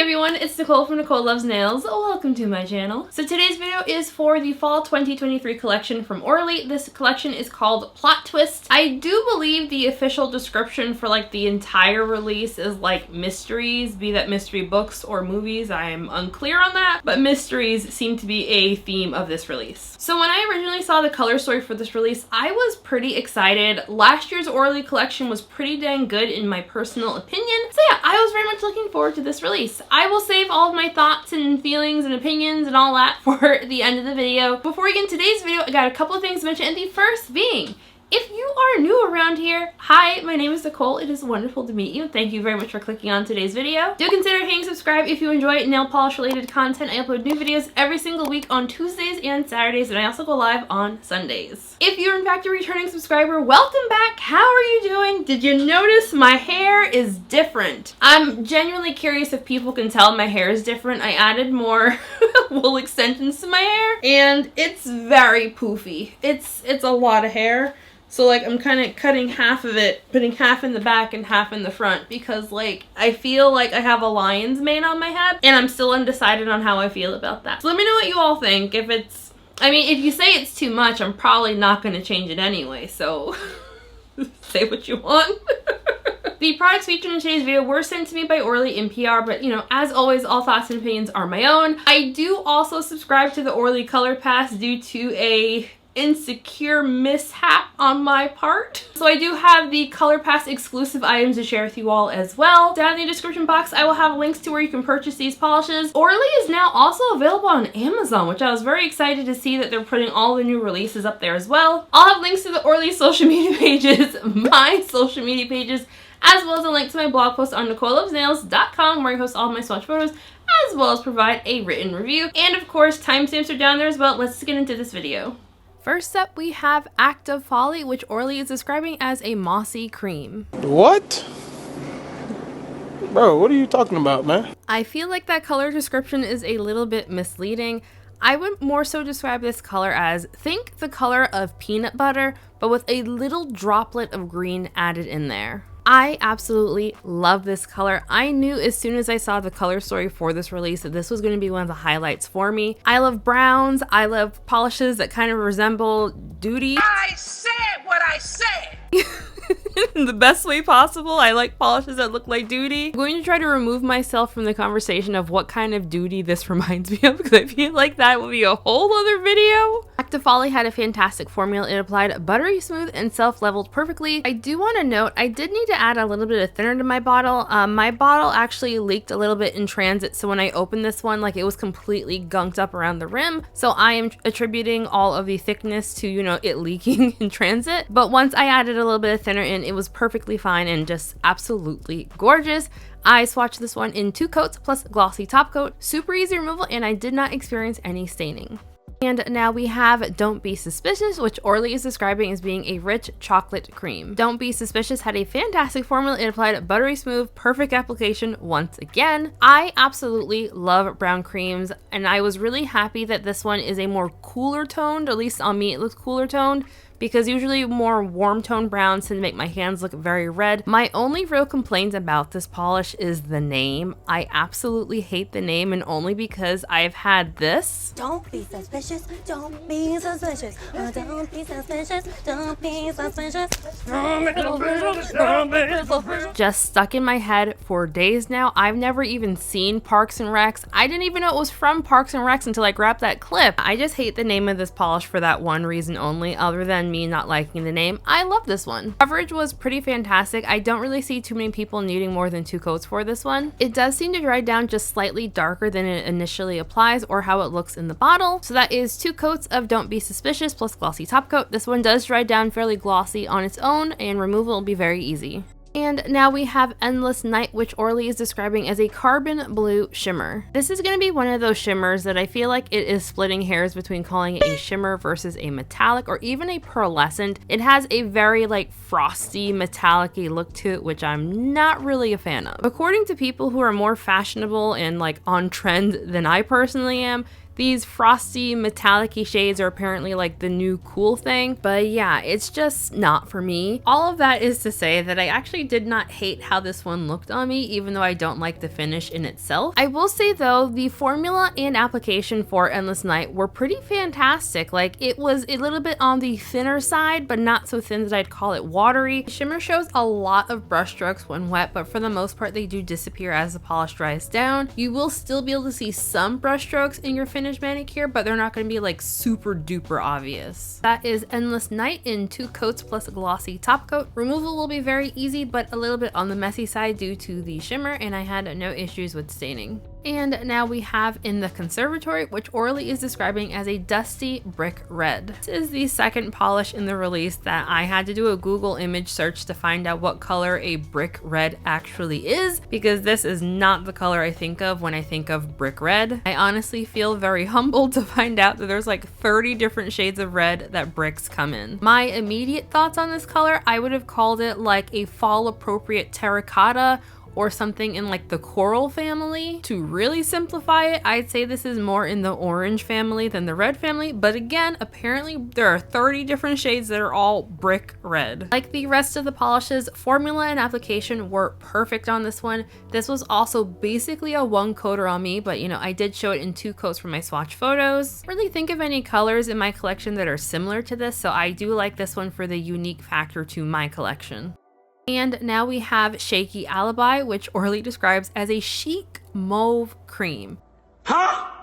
everyone, it's Nicole from Nicole Loves Nails. Welcome to my channel. So today's video is for the Fall 2023 collection from Orly. This collection is called Plot Twist. I do believe the official description for like the entire release is like mysteries, be that mystery books or movies. I am unclear on that, but mysteries seem to be a theme of this release. So when I originally saw the color story for this release, I was pretty excited. Last year's Orly collection was pretty dang good in my personal opinion. So yeah, I was very much looking forward to this release. I will save all of my thoughts and feelings and opinions and all that for the end of the video. Before we get into today's video, I got a couple of things to mention, and the first being, if you are new around here, hi, my name is Nicole. It is wonderful to meet you. Thank you very much for clicking on today's video. Do consider hitting subscribe if you enjoy nail polish related content. I upload new videos every single week on Tuesdays and Saturdays, and I also go live on Sundays. If you're in fact a returning subscriber, welcome back. How are you doing? Did you notice my hair is different? I'm genuinely curious if people can tell my hair is different. I added more wool extensions to my hair, and it's very poofy. It's a lot of hair. So like I'm kind of cutting half of it, putting half in the back and half in the front, because like I feel like I have a lion's mane on my head and I'm still undecided on how I feel about that. So let me know what you all think. If it's, I mean, if you say it's too much, I'm probably not going to change it anyway, so say what you want. The products featured in today's video were sent to me by Orly in PR, but you know, as always, all thoughts and opinions are my own. I do also subscribe to the Orly Color Pass due to a insecure mishap on my part. So I do have the Color Pass exclusive items to share with you all as well. Down in the description box, I will have links to where you can purchase these polishes. Orly is now also available on Amazon, which I was very excited to see that they're putting all the new releases up there as well. I'll have links to the Orly social media pages, my social media pages, as well as a link to my blog post on NicoleLovesNails.com, where I host all of my swatch photos, as well as provide a written review. And of course, timestamps are down there as well. Let's get into this video. First up, we have Act of Folly, which Orly is describing as a mossy cream. What? Bro, what are you talking about, man? I feel like that color description is a little bit misleading. I would more so describe this color as, think the color of peanut butter, but with a little droplet of green added in there. I absolutely love this color. I knew as soon as I saw the color story for this release that this was going to be one of the highlights for me. I love browns. I love polishes that kind of resemble duty. I said what I said! In the best way possible. I like polishes that look like duty. I'm going to try to remove myself from the conversation of what kind of duty this reminds me of, because I feel like that will be a whole other video. Act of Folly had a fantastic formula. It applied buttery smooth and self-leveled perfectly. I do want to note, I did need to add a little bit of thinner to my bottle. My bottle actually leaked a little bit in transit, so when I opened this one, like, it was completely gunked up around the rim. So I am attributing all of the thickness to, you know, it leaking in transit. But once I added a little bit of thinner in, it was perfectly fine and just absolutely gorgeous. I swatched this one in 2 coats plus glossy top coat. Super easy removal, and I did not experience any staining. And now we have Don't Be Suspicious, which Orly is describing as being a rich chocolate cream. Don't Be Suspicious had a fantastic formula. It applied buttery smooth, perfect application once again. I absolutely love brown creams, and I was really happy that this one is a more cooler toned, at least on me it looks cooler toned, because usually more warm toned browns tend to make my hands look very red. My only real complaint about this polish is the name. I absolutely hate the name, and only because I've had this. Don't be suspicious, don't be suspicious, oh, don't be suspicious, don't be suspicious, don't be suspicious. Just stuck in my head for days now. I've never even seen Parks and Recs. I didn't even know it was from Parks and Recs until I grabbed that clip. I just hate the name of this polish for that one reason only, other than me not liking the name. I love this one. Coverage was pretty fantastic. I don't really see too many people needing more than 2 coats for this one. It does seem to dry down just slightly darker than it initially applies, or how it looks in the bottle. So that is 2 coats of Don't Be Suspicious plus glossy top coat. This one does dry down fairly glossy on its own, and removal will be very easy. And now we have Endless Night, which Orly is describing as a carbon blue shimmer. This is going to be one of those shimmers that I feel like it is splitting hairs between calling it a shimmer versus a metallic or even a pearlescent. It has a very like frosty metallic-y look to it, which I'm not really a fan of. According to people who are more fashionable and like on trend than I personally am, These frosty metallic-y shades are apparently like the new cool thing, but yeah, it's just not for me. All of that is to say that I actually did not hate how this one looked on me, even though I don't like the finish in itself. I will say though, the formula and application for Endless Night were pretty fantastic. Like, it was a little bit on the thinner side, but not so thin that I'd call it watery. Shimmer shows a lot of brush strokes when wet, but for the most part they do disappear as the polish dries down. You will still be able to see some brush strokes in your finished manicure, but they're not going to be like super duper obvious. That is Endless Night in 2 coats plus a glossy top coat. Removal will be very easy, but a little bit on the messy side due to the shimmer, and I had no issues with staining. And now we have in the Conservatory, which Orly is describing as a dusty brick red. This is the second polish in the release that I had to do a Google image search to find out what color a brick red actually is, because this is not the color I think of when I think of brick red. I honestly feel very humbled to find out that there's like 30 different shades of red that bricks come in. My immediate thoughts on this color, I would have called it like a fall appropriate terracotta or something in like the coral family. To really simplify it, I'd say this is more in the orange family than the red family, but again, apparently there are 30 different shades that are all brick red. Like the rest of the polishes, formula and application were perfect on this one. This was also basically a 1 coater on me, but you know, I did show it in 2 coats for my swatch photos. Really think of any colors in my collection that are similar to this, so I do like this one for the unique factor to my collection. And now we have Shaky Alibi, which Orly describes as a chic mauve cream. Huh?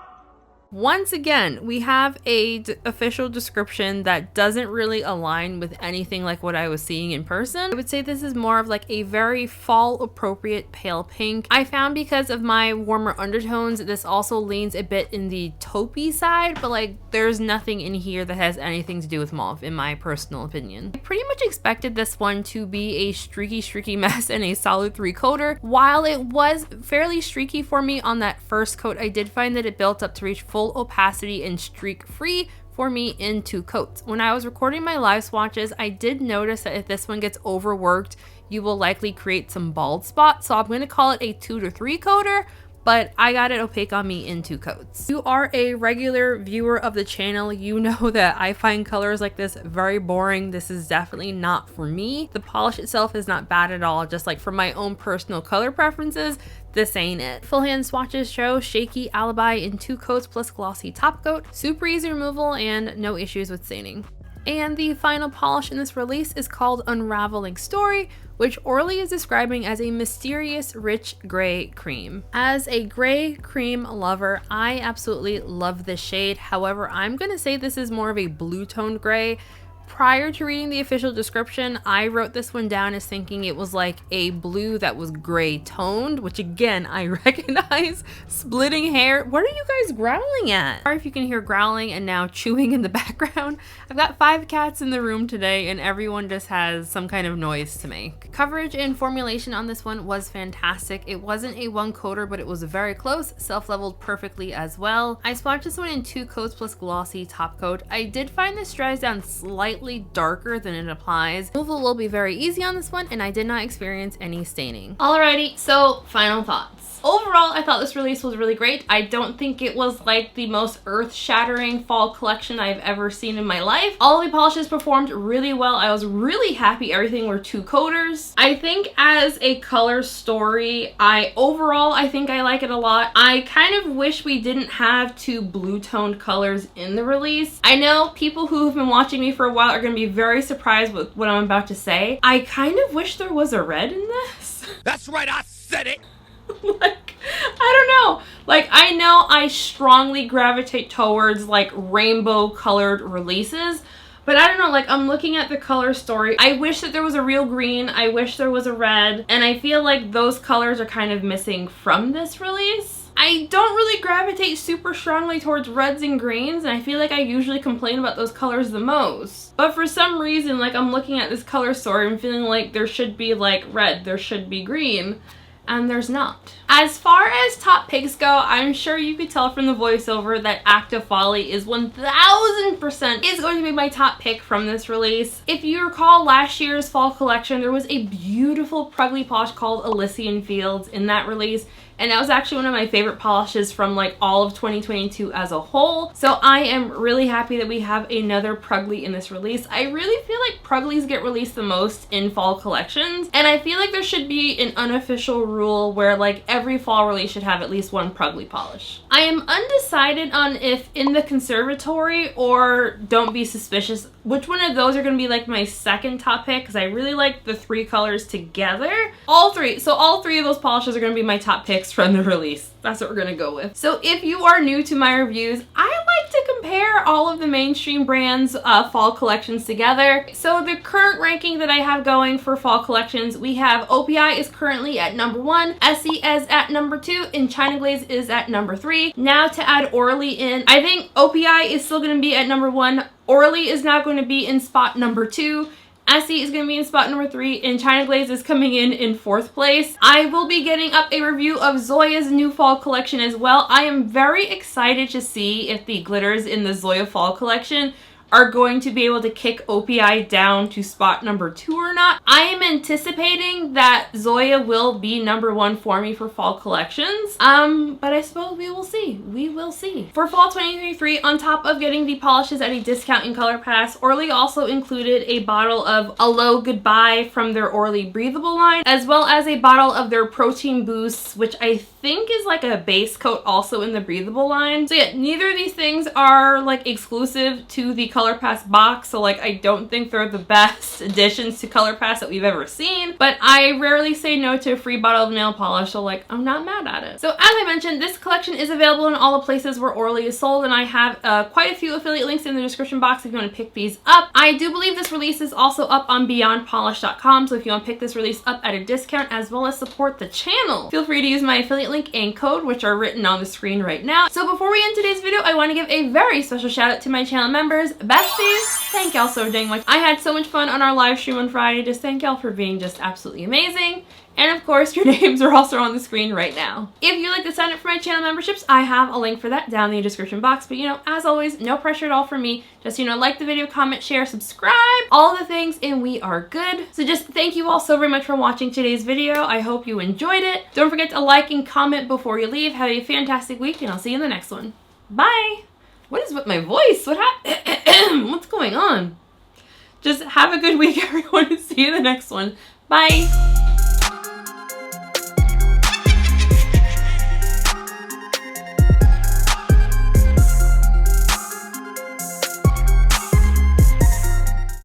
Once again, we have a official description that doesn't really align with anything like what I was seeing in person. I would say this is more of like a very fall appropriate pale pink. I found because of my warmer undertones, this also leans a bit in the taupey side, but like there's nothing in here that has anything to do with mauve in my personal opinion. I pretty much expected this one to be a streaky mess and a solid 3 coater. While it was fairly streaky for me on that first coat, I did find that it built up to reach full opacity and streak free for me in 2 coats. When I was recording my live swatches, I did notice that if this one gets overworked, you will likely create some bald spots. So I'm going to call it a 2 to 3 coater, but I got it opaque on me in 2 coats. If you are a regular viewer of the channel, you know that I find colors like this very boring. This is definitely not for me. The polish itself is not bad at all, just like for my own personal color preferences, this ain't it. Full hand swatches show Shaky Alibi in 2 coats plus glossy top coat, super easy removal, and no issues with staining. And the final polish in this release is called Unraveling Story, which Orly is describing as a mysterious rich gray cream. As a gray cream lover, I absolutely love this shade. However, I'm gonna say this is more of a blue toned gray. Prior to reading the official description, I wrote this one down as thinking it was like a blue that was gray toned, which again, I recognize. Splitting hair. What are you guys growling at? Sorry if you can hear growling and now chewing in the background. I've got 5 cats in the room today and everyone just has some kind of noise to make. Coverage and formulation on this one was fantastic. It wasn't a 1 coater, but it was very close, self-leveled perfectly as well. I swatched this one in 2 coats plus glossy top coat. I did find this dries down slightly darker than it applies. Removal will be very easy on this one, and I did not experience any staining. Alrighty, so final thoughts. Overall, I thought this release was really great. I don't think it was like the most earth-shattering fall collection I've ever seen in my life. All of the polishes performed really well. I was really happy everything were 2 coaters. I think as a color story, overall I think I like it a lot. I kind of wish we didn't have 2 blue-toned colors in the release. I know people who have been watching me for a while are going to be very surprised with what I'm about to say. I kind of wish there was a red in this. That's right, I said it. Like, I don't know. Like, I know I strongly gravitate towards like rainbow colored releases, but I don't know, like I'm looking at the color story. I wish that there was a real green. I wish there was a red. And I feel like those colors are kind of missing from this release. I don't really gravitate super strongly towards reds and greens, and I feel like I usually complain about those colors the most. But for some reason, like I'm looking at this color story and feeling like there should be like red, there should be green, and there's not. As far as top picks go, I'm sure you could tell from the voiceover that Active Folly is 1000% is going to be my top pick from this release. If you recall last year's fall collection, there was a beautiful Pruggly polish called Elysian Fields in that release. and that was actually one of my favorite polishes from like all of 2022 as a whole. So I am really happy that we have another Prugly in this release. I really feel like Pruglys get released the most in fall collections, and I feel like there should be an unofficial rule where like every fall release should have at least one Prugly polish. I am undecided on if In the Conservatory or Don't Be Suspicious, which one of those are going to be like my second top pick, because I really like the three colors together. All three of those polishes are going to be my top picks from the release. That's what we're going to go with. So if you are new to my reviews, I like to compare all of the mainstream brands' fall collections together. So the current ranking that I have going for fall collections, we have OPI is currently at number 1, Essie is at number 2, and China Glaze is at number 3. Now to add Orly in, I think OPI is still going to be at number 1. Orly is now going to be in spot number 2. Essie is going to be in spot number 3, and China Glaze is coming in 4th place. I will be getting up a review of Zoya's new fall collection as well. I am very excited to see if the glitters in the Zoya fall collection are going to be able to kick OPI down to spot number 2 or not. I am anticipating that Zoya will be number 1 for me for fall collections. But I suppose we will see. We will see. For fall 2023, on top of getting the polishes at a discount in ColorPass, Orly also included a bottle of Hello Goodbye from their Orly breathable line, as well as a bottle of their protein boosts, which I think is like a base coat also in the breathable line. So yeah, neither of these things are like exclusive to the ColorPass box, so like I don't think they're the best additions to ColorPass that we've ever seen, but I rarely say no to a free bottle of nail polish, so like I'm not mad at it. So as I mentioned, this collection is available in all the places where Orly is sold, and I have quite a few affiliate links in the description box if you want to pick these up. I do believe this release is also up on beyondpolish.com, so if you want to pick this release up at a discount as well as support the channel, feel free to use my affiliate link and code, which are written on the screen right now. So before we end today's video, I want to give a very special shout out to my channel members. Besties, thank y'all so dang much. I had so much fun on our live stream on Friday. Just thank y'all for being just absolutely amazing. And of course, your names are also on the screen right now. If you'd like to sign up for my channel memberships, I have a link for that down in the description box. But you know, as always, no pressure at all from me. Just, you know, like the video, comment, share, subscribe, all the things, and we are good. So just thank you all so very much for watching today's video. I hope you enjoyed it. Don't forget to like and comment before you leave. Have a fantastic week, and I'll see you in the next one. Bye! What is with my voice? What happened? What's going on? Just have a good week, everyone, and see you in the next one. Bye!